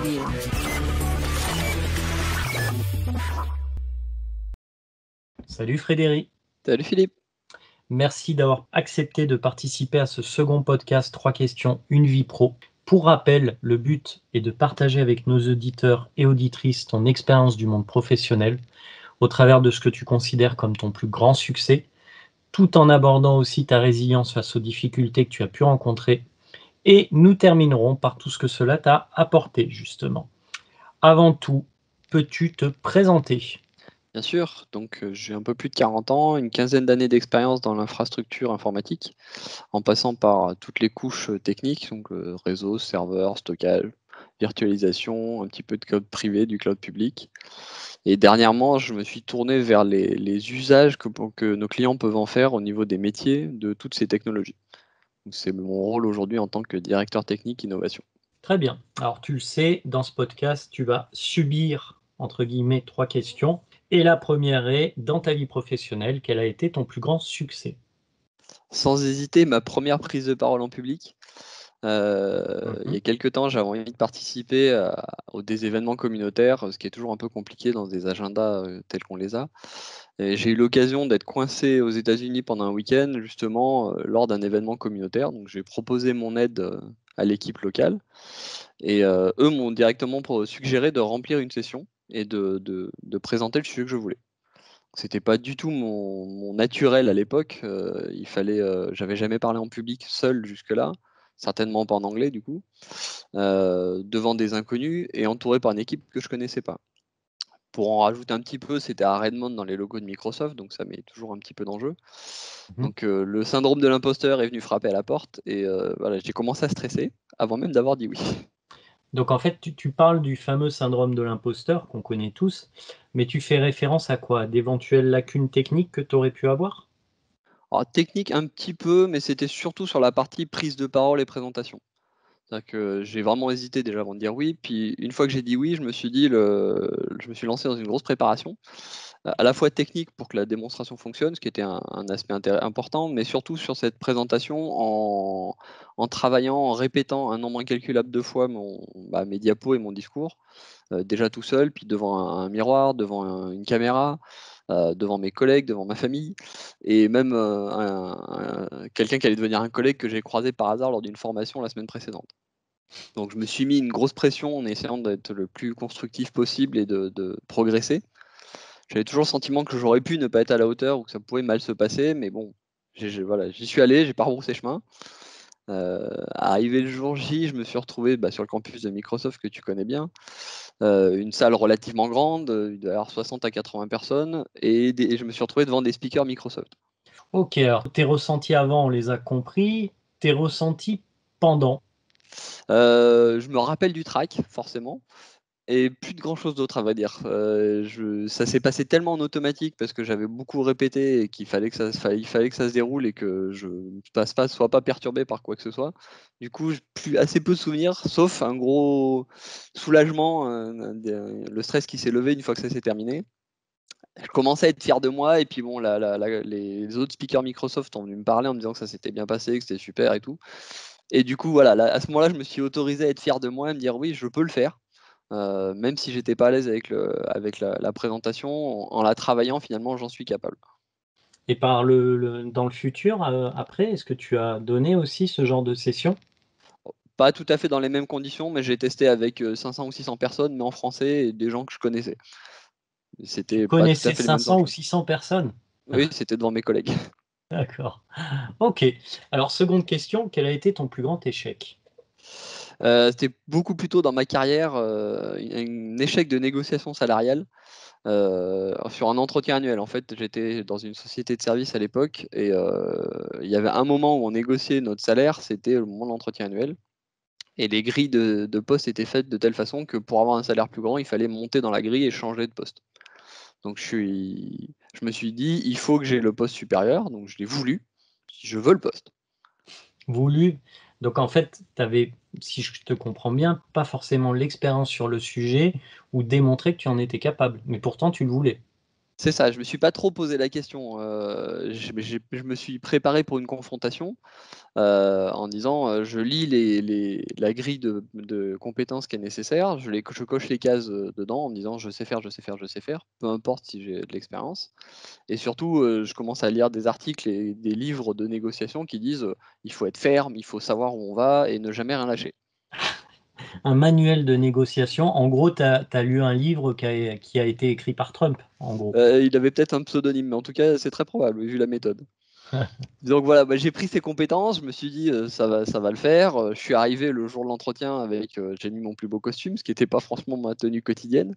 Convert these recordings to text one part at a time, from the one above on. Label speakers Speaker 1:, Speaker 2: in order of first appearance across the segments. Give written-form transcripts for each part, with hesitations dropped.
Speaker 1: Review.
Speaker 2: Salut Frédéric,
Speaker 3: Salut Philippe.
Speaker 2: merci d'avoir accepté de participer à ce second podcast 3 questions, une vie pro. Pour rappel, le but est de partager avec nos auditeurs et auditrices ton expérience du monde professionnel au travers de ce que tu considères comme ton plus grand succès, tout en abordant aussi ta résilience face aux difficultés que tu as pu rencontrer. Et nous terminerons par tout ce que cela t'a apporté, justement. Avant tout, peux-tu te présenter ?
Speaker 3: Bien sûr, donc j'ai un peu plus de 40 ans, une quinzaine d'années d'expérience dans l'infrastructure informatique, en passant par toutes les couches techniques, donc réseau, serveur, stockage, virtualisation, un petit peu de cloud privé, du cloud public. Et dernièrement, je me suis tourné vers les usages que nos clients peuvent en faire au niveau des métiers de toutes ces technologies. Donc, c'est mon rôle aujourd'hui en tant que directeur technique innovation.
Speaker 2: Très bien. Alors, tu le sais, dans ce podcast, tu vas subir, entre guillemets, 3 questions. Et la première est, dans ta vie professionnelle, quel a été ton plus grand succès ?
Speaker 3: Sans hésiter, ma première prise de parole en public. Il y a quelques temps, j'avais envie de participer à des événements communautaires, ce qui est toujours un peu compliqué dans des agendas, tels qu'on les a. Et j'ai eu l'occasion d'être coincé aux États-Unis pendant un week-end, justement, lors d'un événement communautaire. Donc j'ai proposé mon aide, à l'équipe locale et eux m'ont directement suggéré de remplir une session et de présenter le sujet que je voulais. C'était pas du tout mon naturel à l'époque, j'avais jamais parlé en public seul jusque-là, certainement pas en anglais du coup, devant des inconnus et entouré par une équipe que je connaissais pas. Pour en rajouter un petit peu, c'était à Redmond dans les locaux de Microsoft, donc ça met toujours un petit peu d'enjeu. Donc le syndrome de l'imposteur est venu frapper à la porte et voilà, j'ai commencé à stresser avant même d'avoir dit oui.
Speaker 2: Donc, en fait, tu parles du fameux syndrome de l'imposteur qu'on connaît tous, mais tu fais référence à quoi ? D'éventuelles lacunes techniques que tu aurais pu avoir ?
Speaker 3: Alors technique un petit peu, mais c'était surtout sur la partie prise de parole et présentation. C'est-à-dire que j'ai vraiment hésité déjà avant de dire oui, puis une fois que j'ai dit oui, je me suis lancé dans une grosse préparation, à la fois technique pour que la démonstration fonctionne, ce qui était un aspect important, mais surtout sur cette présentation en travaillant, en répétant un nombre incalculable de fois mes diapos et mon discours, déjà tout seul, puis devant un miroir, devant une caméra, devant mes collègues, devant ma famille, et même quelqu'un qui allait devenir un collègue que j'ai croisé par hasard lors d'une formation la semaine précédente. Donc je me suis mis une grosse pression en essayant d'être le plus constructif possible et de progresser. J'avais toujours le sentiment que j'aurais pu ne pas être à la hauteur ou que ça pouvait mal se passer, mais bon, voilà, j'y suis allé, j'ai pas rebroussé chemin. Arrivé le jour J, je me suis retrouvé sur le campus de Microsoft que tu connais bien, une salle relativement grande, il doit y avoir 60 à 80 personnes, et je me suis retrouvé devant des speakers Microsoft.
Speaker 2: Ok, alors tes ressentis avant, on les a compris. Tes ressentis pendant ?
Speaker 3: Je me rappelle du track, forcément. Et plus de grand chose d'autre à vrai dire. Ça s'est passé tellement en automatique parce que j'avais beaucoup répété et qu'il fallait que il fallait que ça se déroule et que je ne sois pas perturbé par quoi que ce soit. Du coup, plus assez peu de souvenirs, sauf un gros soulagement, le stress qui s'est levé une fois que ça s'est terminé. Je commençais à être fier de moi et puis bon, les autres speakers Microsoft ont venu me parler en me disant que ça s'était bien passé, que c'était super et tout. Et du coup, voilà, à ce moment-là, je me suis autorisé à être fier de moi et me dire oui, je peux le faire. Même si j'étais pas à l'aise avec la présentation, en la travaillant, finalement, j'en suis capable.
Speaker 2: Et dans le futur, après, est-ce que tu as donné aussi ce genre de session ?
Speaker 3: Pas tout à fait dans les mêmes conditions, mais j'ai testé avec 500 ou 600 personnes, mais en français et des gens que je connaissais.
Speaker 2: Tu
Speaker 3: C'était pas tout à
Speaker 2: connaissais
Speaker 3: fait les mêmes
Speaker 2: 500 ou
Speaker 3: enjeux.
Speaker 2: 600 personnes ?
Speaker 3: Oui, c'était devant mes collègues.
Speaker 2: D'accord. Ok. Alors, seconde question, quel a été ton plus grand échec ?
Speaker 3: C'était beaucoup plus tôt dans ma carrière, un échec de négociation salariale. Sur un entretien annuel. En fait, j'étais dans une société de service à l'époque et il y avait un moment où on négociait notre salaire, c'était le moment de l'entretien annuel. Et les grilles de poste étaient faites de telle façon que pour avoir un salaire plus grand, il fallait monter dans la grille et changer de poste. Donc je me suis dit, il faut que j'ai le poste supérieur, donc je l'ai voulu, je veux le poste.
Speaker 2: Voulu. Donc, en fait, tu avais, si je te comprends bien, pas forcément l'expérience sur le sujet ou démontrer que tu en étais capable. Mais pourtant, tu le voulais.
Speaker 3: C'est ça, je me suis pas trop posé la question. Je me suis préparé pour une confrontation en disant je lis la grille de compétences qui est nécessaire, je coche les cases dedans en me disant je sais faire, je sais faire, je sais faire, peu importe si j'ai de l'expérience. Et surtout, je commence à lire des articles et des livres de négociation qui disent il faut être ferme, il faut savoir où on va et ne jamais rien lâcher.
Speaker 2: Un manuel de négociation. En gros, tu as lu un livre qui a été écrit par Trump, en gros.
Speaker 3: Il avait peut-être un pseudonyme, mais en tout cas, c'est très probable vu la méthode. Donc voilà, bah, j'ai pris ces compétences, je me suis dit ça va le faire. Je suis arrivé le jour de l'entretien avec, j'ai mis mon plus beau costume, ce qui n'était pas franchement ma tenue quotidienne.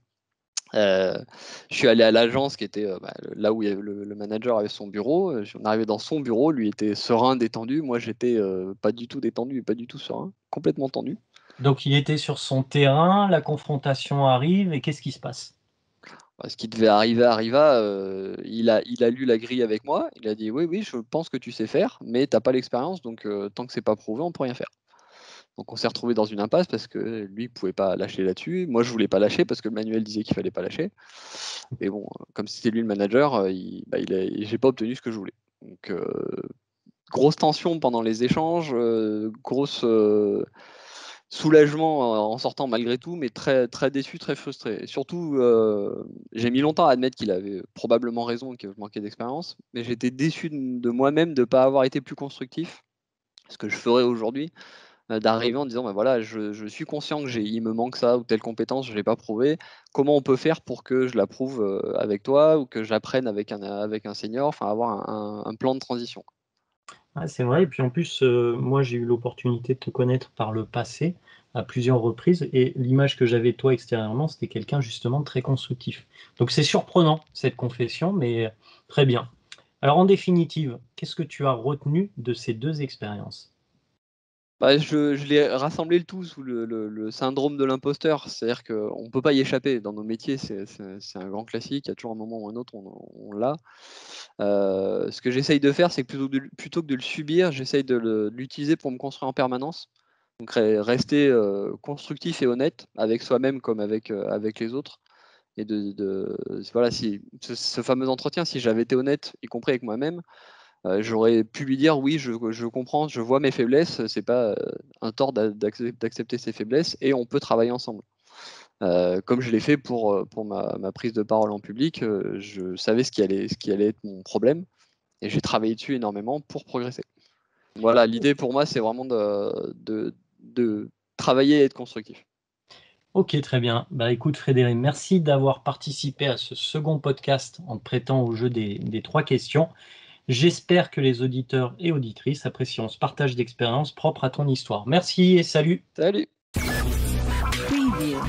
Speaker 3: Je suis allé à l'agence qui était là où le manager avait son bureau. On arrivé dans son bureau, lui était serein, détendu. Moi, j'étais pas du tout détendu, pas du tout serein, complètement tendu.
Speaker 2: Donc il était sur son terrain, la confrontation arrive et qu'est-ce qui se passe?
Speaker 3: Ce qui devait arriver arriva. Il a lu la grille avec moi. Il a dit oui, oui, je pense que tu sais faire, mais t'as pas l'expérience, donc tant que c'est pas prouvé, on peut rien faire. Donc on s'est retrouvé dans une impasse parce que lui il pouvait pas lâcher là-dessus. Moi je voulais pas lâcher parce que le manuel disait qu'il fallait pas lâcher. Mais bon, comme c'était lui le manager, j'ai pas obtenu ce que je voulais. Donc grosse tension pendant les échanges, grosse soulagement en sortant malgré tout, mais très très déçu, très frustré. Et surtout, j'ai mis longtemps à admettre qu'il avait probablement raison et que je manquais d'expérience, mais j'étais déçu de moi-même de ne pas avoir été plus constructif. Ce que je ferais aujourd'hui, d'arriver en disant, bah, voilà, je suis conscient que il me manque ça ou telle compétence, je ne l'ai pas prouvé. Comment on peut faire pour que je la prouve avec toi ou que j'apprenne avec un senior, enfin avoir un plan de transition.
Speaker 2: Ah, c'est vrai et puis en plus, moi j'ai eu l'opportunité de te connaître par le passé, à plusieurs reprises et l'image que j'avais de toi extérieurement, c'était quelqu'un justement de très constructif. Donc c'est surprenant cette confession, mais très bien. Alors en définitive, qu'est-ce que tu as retenu de ces 2 expériences?
Speaker 3: Bah, je l'ai rassemblé le tout sous le syndrome de l'imposteur. C'est-à-dire qu'on ne peut pas y échapper. Dans nos métiers, c'est un grand classique. Il y a toujours un moment ou un autre, on l'a. Ce que j'essaye de faire, c'est que plutôt que de le subir, j'essaye de l'utiliser pour me construire en permanence. Donc rester constructif et honnête avec soi-même comme avec les autres. Et voilà, si ce fameux entretien, si j'avais été honnête, y compris avec moi-même, j'aurais pu lui dire oui, je comprends, je vois mes faiblesses, c'est pas un tort d'accepter ses faiblesses et on peut travailler ensemble. Comme je l'ai fait pour ma prise de parole en public, je savais ce qui allait être mon problème et j'ai travaillé dessus énormément pour progresser. Voilà, l'idée pour moi, c'est vraiment de travailler et être constructif.
Speaker 2: OK, très bien. Bah, écoute Frédéric, merci d'avoir participé à ce second podcast en te prêtant au jeu des 3 questions. J'espère que les auditeurs et auditrices apprécieront ce partage d'expérience propre à ton histoire. Merci et salut!
Speaker 3: Salut!
Speaker 1: Preview.